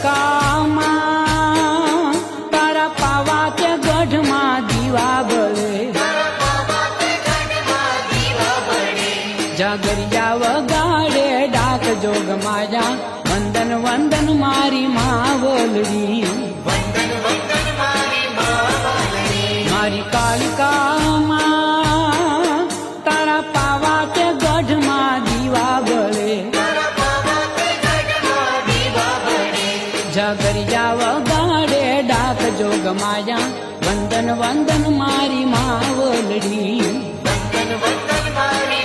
કાલિકામાં તારા પાવા તે ગઢમાં દીવા બળે જાગરિયા વગાડે ડાક જોગ માયા વંદન વંદન મારી માવલડી મારી કાલિકામાં તારા પાવા તે ગઢમાં દીવા બળે જાગરિયા વગાડે ડાક જોગ માયા વંદન વંદન મારી માવલડી વંદન વંદન મારી